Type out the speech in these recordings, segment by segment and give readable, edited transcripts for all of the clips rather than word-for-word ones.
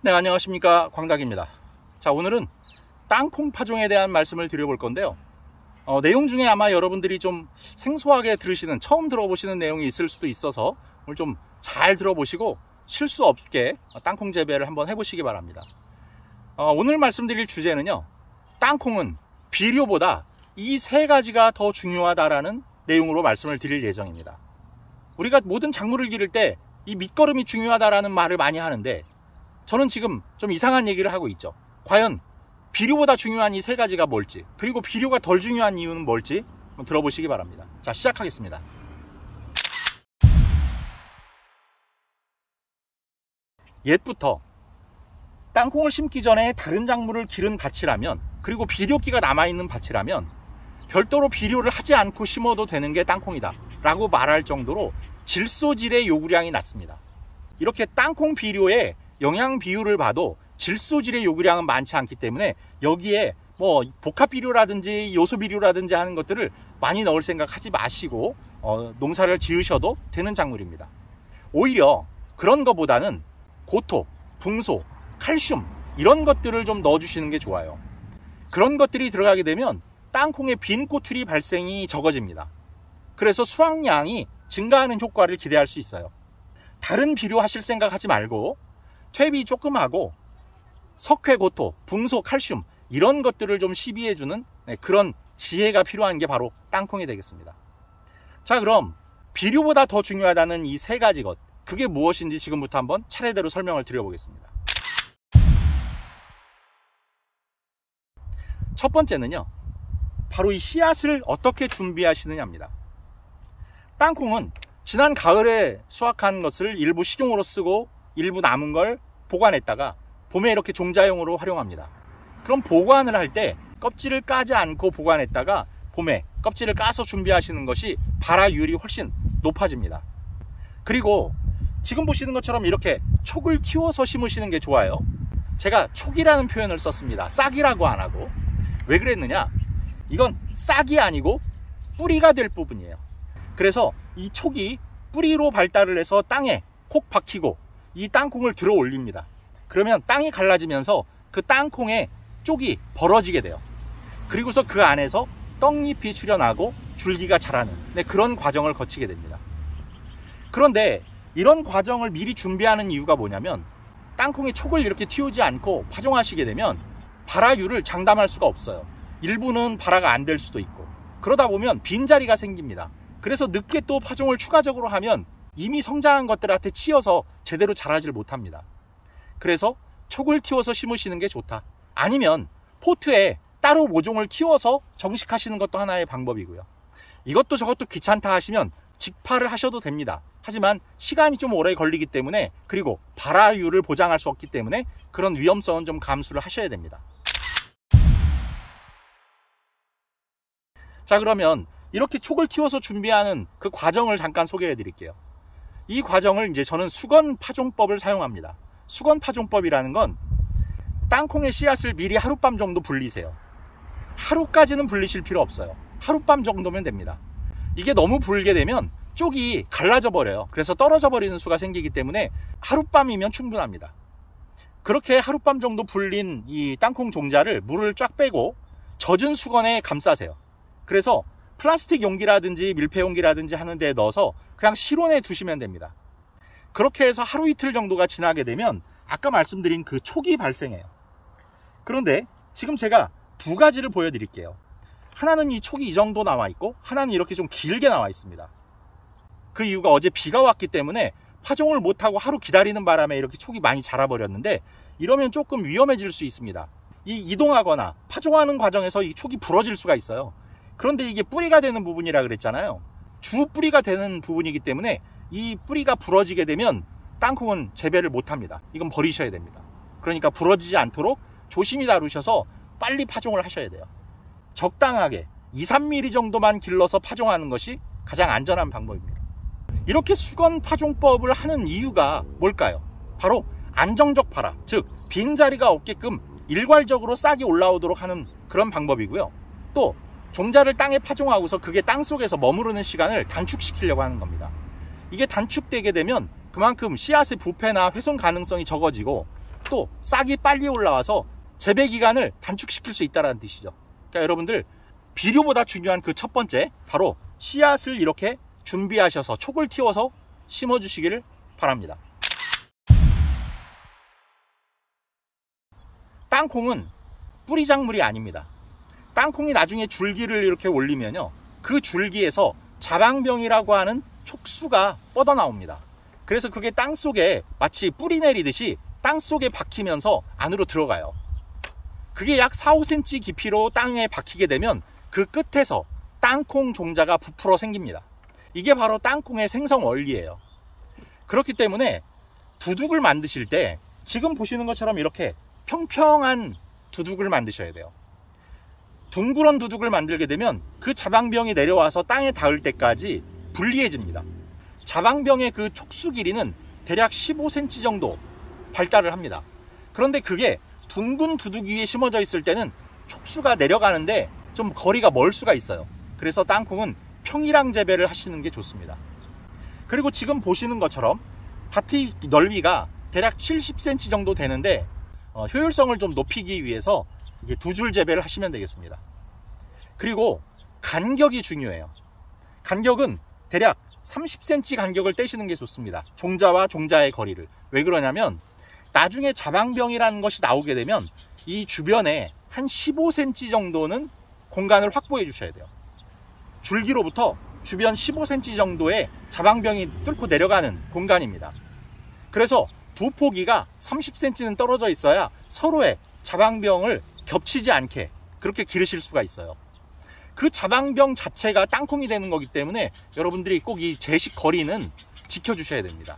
네, 안녕하십니까, 광닭입니다. 자, 오늘은 땅콩 파종에 대한 말씀을 드려볼 건데요. 내용 중에 아마 여러분들이 좀 생소하게 들으시는, 처음 들어보시는 내용이 있을 수도 있어서 오늘 좀 잘 들어보시고 실수 없게 땅콩 재배를 한번 해보시기 바랍니다. 오늘 말씀드릴 주제는요, 땅콩은 비료보다 이 세 가지가 더 중요하다라는 내용으로 말씀을 드릴 예정입니다. 우리가 모든 작물을 기를 때 이 밑거름이 중요하다라는 말을 많이 하는데, 저는 지금 좀 이상한 얘기를 하고 있죠. 과연 비료보다 중요한 이 세 가지가 뭘지, 그리고 비료가 덜 중요한 이유는 뭘지 한번 들어보시기 바랍니다. 자, 시작하겠습니다. 옛부터 땅콩을 심기 전에 다른 작물을 기른 밭이라면, 그리고 비료기가 남아있는 밭이라면 별도로 비료를 하지 않고 심어도 되는 게 땅콩이다 라고 말할 정도로 질소질의 요구량이 낮습니다. 이렇게 땅콩 비료의 영양 비율을 봐도 질소질의 요구량은 많지 않기 때문에 여기에 뭐 복합 비료라든지 요소 비료라든지 하는 것들을 많이 넣을 생각하지 마시고 농사를 지으셔도 되는 작물입니다. 오히려 그런 것보다는 고토, 붕소, 칼슘 이런 것들을 좀 넣어주시는 게 좋아요. 그런 것들이 들어가게 되면 땅콩의 빈 꼬투리 발생이 적어집니다. 그래서 수확량이 증가하는 효과를 기대할 수 있어요. 다른 비료 하실 생각 하지 말고 퇴비 조금 하고 석회, 고토, 붕소, 칼슘 이런 것들을 좀 시비해주는 그런 지혜가 필요한 게 바로 땅콩이 되겠습니다. 자, 그럼 비료보다 더 중요하다는 이 세 가지 것, 그게 무엇인지 지금부터 한번 차례대로 설명을 드려보겠습니다. 첫 번째는요, 바로 이 씨앗을 어떻게 준비하시느냐입니다. 땅콩은 지난 가을에 수확한 것을 일부 식용으로 쓰고 일부 남은 걸 보관했다가 봄에 이렇게 종자용으로 활용합니다. 그럼 보관을 할 때 껍질을 까지 않고 보관했다가 봄에 껍질을 까서 준비하시는 것이 발화율이 훨씬 높아집니다. 그리고 지금 보시는 것처럼 이렇게 촉을 틔워서 심으시는 게 좋아요. 제가 촉이라는 표현을 썼습니다. 싹이라고 안 하고. 왜 그랬느냐? 이건 싹이 아니고 뿌리가 될 부분이에요. 그래서 이 촉이 뿌리로 발달을 해서 땅에 콕 박히고 이 땅콩을 들어 올립니다. 그러면 땅이 갈라지면서 그 땅콩의 쪽이 벌어지게 돼요. 그리고서 그 안에서 떡잎이 출현하고 줄기가 자라는 그런 과정을 거치게 됩니다. 그런데 이런 과정을 미리 준비하는 이유가 뭐냐면, 땅콩의 촉을 이렇게 틔우지 않고 파종하시게 되면 발화율을 장담할 수가 없어요. 일부는 발화가 안 될 수도 있고, 그러다 보면 빈자리가 생깁니다. 그래서 늦게 또 파종을 추가적으로 하면 이미 성장한 것들한테 치여서 제대로 자라질 못합니다. 그래서 촉을 틔워서 심으시는 게 좋다. 아니면 포트에 따로 모종을 키워서 정식하시는 것도 하나의 방법이고요. 이것도 저것도 귀찮다 하시면 직파를 하셔도 됩니다. 하지만 시간이 좀 오래 걸리기 때문에, 그리고 발화율을 보장할 수 없기 때문에 그런 위험성은 좀 감수를 하셔야 됩니다. 자, 그러면 이렇게 촉을 틔워서 준비하는 그 과정을 잠깐 소개해 드릴게요. 이 과정을 이제 저는 수건 파종법을 사용합니다. 수건 파종법이라는 건 땅콩의 씨앗을 미리 하룻밤 정도 불리세요. 하루까지는 불리실 필요 없어요. 하룻밤 정도면 됩니다. 이게 너무 불게 되면 쪽이 갈라져 버려요. 그래서 떨어져 버리는 수가 생기기 때문에 하룻밤이면 충분합니다. 그렇게 하룻밤 정도 불린 이 땅콩 종자를 물을 쫙 빼고 젖은 수건에 감싸세요. 그래서 플라스틱 용기라든지 밀폐 용기라든지 하는 데에 넣어서 그냥 실온에 두시면 됩니다. 그렇게 해서 하루 이틀 정도가 지나게 되면 아까 말씀드린 그 촉이 발생해요. 그런데 지금 제가 두 가지를 보여드릴게요. 하나는 이 촉이 이 정도 나와 있고, 하나는 이렇게 좀 길게 나와 있습니다. 그 이유가 어제 비가 왔기 때문에 파종을 못하고 하루 기다리는 바람에 이렇게 촉이 많이 자라버렸는데, 이러면 조금 위험해질 수 있습니다. 이동하거나 파종하는 과정에서 이 촉이 부러질 수가 있어요. 그런데 이게 뿌리가 되는 부분이라 그랬잖아요. 주 뿌리가 되는 부분이기 때문에 이 뿌리가 부러지게 되면 땅콩은 재배를 못합니다. 이건 버리셔야 됩니다. 그러니까 부러지지 않도록 조심히 다루셔서 빨리 파종을 하셔야 돼요. 적당하게 2-3mm 정도만 길러서 파종하는 것이 가장 안전한 방법입니다. 이렇게 수건 파종법을 하는 이유가 뭘까요? 바로 안정적 발화, 즉 빈자리가 없게끔 일괄적으로 싹이 올라오도록 하는 그런 방법이고요. 또 종자를 땅에 파종하고서 그게 땅속에서 머무르는 시간을 단축시키려고 하는 겁니다. 이게 단축되게 되면 그만큼 씨앗의 부패나 훼손 가능성이 적어지고 또 싹이 빨리 올라와서 재배 기간을 단축시킬 수 있다는 뜻이죠. 그러니까 여러분들 비료보다 중요한 그 첫 번째, 바로 씨앗을 이렇게 준비하셔서 촉을 틔워서 심어 주시기를 바랍니다. 땅콩은 뿌리작물이 아닙니다. 땅콩이 나중에 줄기를 이렇게 올리면요, 그 줄기에서 자방병이라고 하는 촉수가 뻗어나옵니다. 그래서 그게 땅속에 마치 뿌리 내리듯이 땅속에 박히면서 안으로 들어가요. 그게 약 4, 5cm 깊이로 땅에 박히게 되면 그 끝에서 땅콩 종자가 부풀어 생깁니다. 이게 바로 땅콩의 생성 원리예요. 그렇기 때문에 두둑을 만드실 때 지금 보시는 것처럼 이렇게 평평한 두둑을 만드셔야 돼요. 둥그런 두둑을 만들게 되면 그 자방병이 내려와서 땅에 닿을 때까지 불리해집니다. 자방병의 그 촉수 길이는 대략 15cm 정도 발달을 합니다. 그런데 그게 둥근 두둑 위에 심어져 있을 때는 촉수가 내려가는데 좀 거리가 멀 수가 있어요. 그래서 땅콩은 평이랑 재배를 하시는 게 좋습니다. 그리고 지금 보시는 것처럼 밭의 넓이가 대략 70cm 정도 되는데 효율성을 좀 높이기 위해서 이게 두 줄 재배를 하시면 되겠습니다. 그리고 간격이 중요해요. 간격은 대략 30cm 간격을 떼시는 게 좋습니다. 종자와 종자의 거리를. 왜 그러냐면 나중에 자방병이라는 것이 나오게 되면 이 주변에 한 15cm 정도는 공간을 확보해 주셔야 돼요. 줄기로부터 주변 15cm 정도의 자방병이 뚫고 내려가는 공간입니다. 그래서 두 포기가 30cm는 떨어져 있어야 서로의 자방병을 겹치지 않게 그렇게 기르실 수가 있어요. 그 자방병 자체가 땅콩이 되는 거기 때문에 여러분들이 꼭 이 제식 거리는 지켜주셔야 됩니다.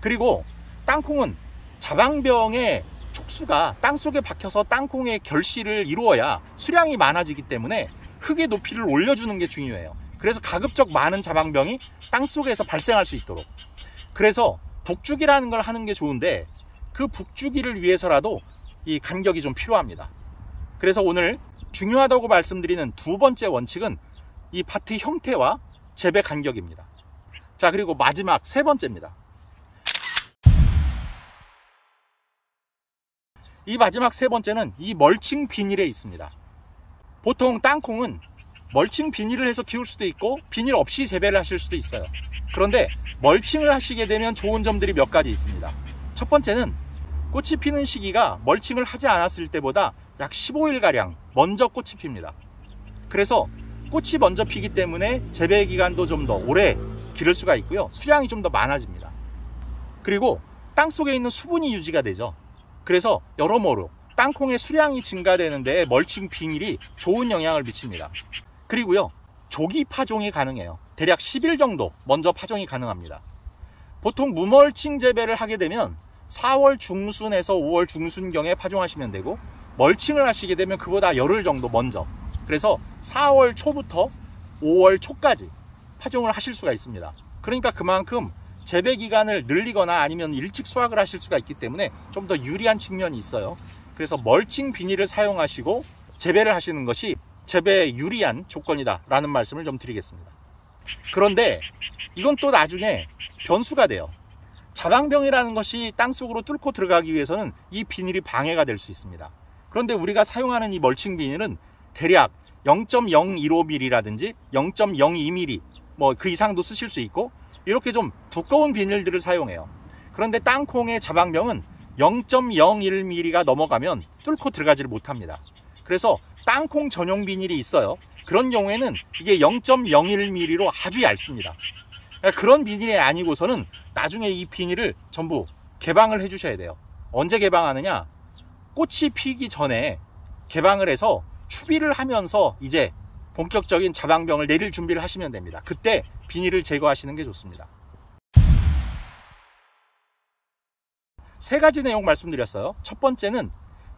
그리고 땅콩은 자방병의 촉수가 땅속에 박혀서 땅콩의 결실을 이루어야 수량이 많아지기 때문에 흙의 높이를 올려주는 게 중요해요. 그래서 가급적 많은 자방병이 땅속에서 발생할 수 있도록. 그래서 북주기라는 걸 하는 게 좋은데 그 북주기를 위해서라도 이 간격이 좀 필요합니다. 그래서 오늘 중요하다고 말씀드리는 두 번째 원칙은 이 밭의 형태와 재배 간격입니다. 자, 그리고 마지막 세 번째입니다. 이 마지막 세 번째는 이 멀칭 비닐에 있습니다. 보통 땅콩은 멀칭 비닐을 해서 키울 수도 있고 비닐 없이 재배를 하실 수도 있어요. 그런데 멀칭을 하시게 되면 좋은 점들이 몇 가지 있습니다. 첫 번째는 꽃이 피는 시기가 멀칭을 하지 않았을 때보다 약 15일가량 먼저 꽃이 핍니다. 그래서 꽃이 먼저 피기 때문에 재배 기간도 좀 더 오래 기를 수가 있고요. 수량이 좀 더 많아집니다. 그리고 땅속에 있는 수분이 유지가 되죠. 그래서 여러모로 땅콩의 수량이 증가되는데 멀칭 비닐이 좋은 영향을 미칩니다. 그리고요, 조기 파종이 가능해요. 대략 10일 정도 먼저 파종이 가능합니다. 보통 무멀칭 재배를 하게 되면 4월 중순에서 5월 중순경에 파종하시면 되고, 멀칭을 하시게 되면 그보다 열흘 정도 먼저, 그래서 4월 초부터 5월 초까지 파종을 하실 수가 있습니다. 그러니까 그만큼 재배 기간을 늘리거나 아니면 일찍 수확을 하실 수가 있기 때문에 좀 더 유리한 측면이 있어요. 그래서 멀칭 비닐을 사용하시고 재배를 하시는 것이 재배에 유리한 조건이다 라는 말씀을 좀 드리겠습니다. 그런데 이건 또 나중에 변수가 돼요. 자방병이라는 것이 땅속으로 뚫고 들어가기 위해서는 이 비닐이 방해가 될 수 있습니다. 그런데 우리가 사용하는 이 멀칭 비닐은 대략 0.015mm라든지 0.02mm 뭐 그 이상도 쓰실 수 있고 이렇게 좀 두꺼운 비닐들을 사용해요. 그런데 땅콩의 자방병은 0.01mm가 넘어가면 뚫고 들어가지를 못합니다. 그래서 땅콩 전용 비닐이 있어요. 그런 경우에는 이게 0.01mm로 아주 얇습니다. 그러니까 그런 비닐이 아니고서는 나중에 이 비닐을 전부 개방을 해 주셔야 돼요. 언제 개방하느냐? 꽃이 피기 전에 개방을 해서 추비를 하면서 이제 본격적인 자방병을 내릴 준비를 하시면 됩니다. 그때 비닐을 제거하시는 게 좋습니다. 세 가지 내용 말씀드렸어요. 첫 번째는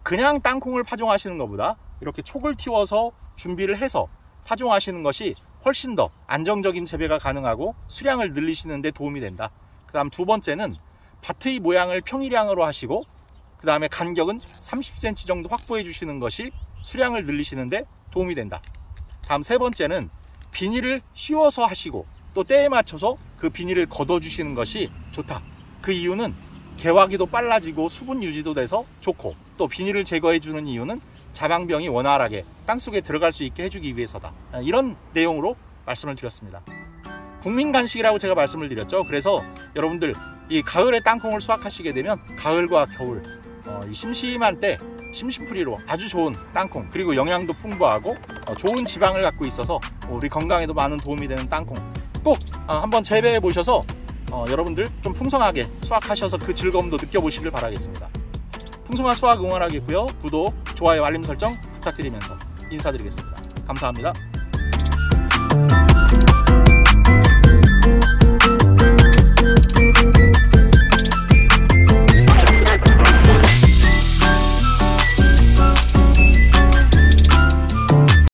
그냥 땅콩을 파종하시는 것보다 이렇게 촉을 틔워서 준비를 해서 파종하시는 것이 훨씬 더 안정적인 재배가 가능하고 수량을 늘리시는 데 도움이 된다. 그 다음 두 번째는 밭의 모양을 평일형으로 하시고 그 다음에 간격은 30cm 정도 확보해 주시는 것이 수량을 늘리시는 데 도움이 된다. 다음 세 번째는 비닐을 씌워서 하시고 또 때에 맞춰서 그 비닐을 걷어 주시는 것이 좋다. 그 이유는 개화기도 빨라지고 수분 유지도 돼서 좋고, 또 비닐을 제거해 주는 이유는 자방병이 원활하게 땅속에 들어갈 수 있게 해주기 위해서다. 이런 내용으로 말씀을 드렸습니다. 국민 간식이라고 제가 말씀을 드렸죠. 그래서 여러분들 이 가을에 땅콩을 수확하시게 되면 가을과 겨울 이 심심한 때 심심풀이로 아주 좋은 땅콩, 그리고 영양도 풍부하고 좋은 지방을 갖고 있어서 우리 건강에도 많은 도움이 되는 땅콩 꼭 한번 재배해 보셔서 여러분들 좀 풍성하게 수확하셔서 그 즐거움도 느껴보시길 바라겠습니다. 풍성한 수확 응원하겠고요. 구독, 좋아요, 알림 설정 부탁드리면서 인사드리겠습니다. 감사합니다.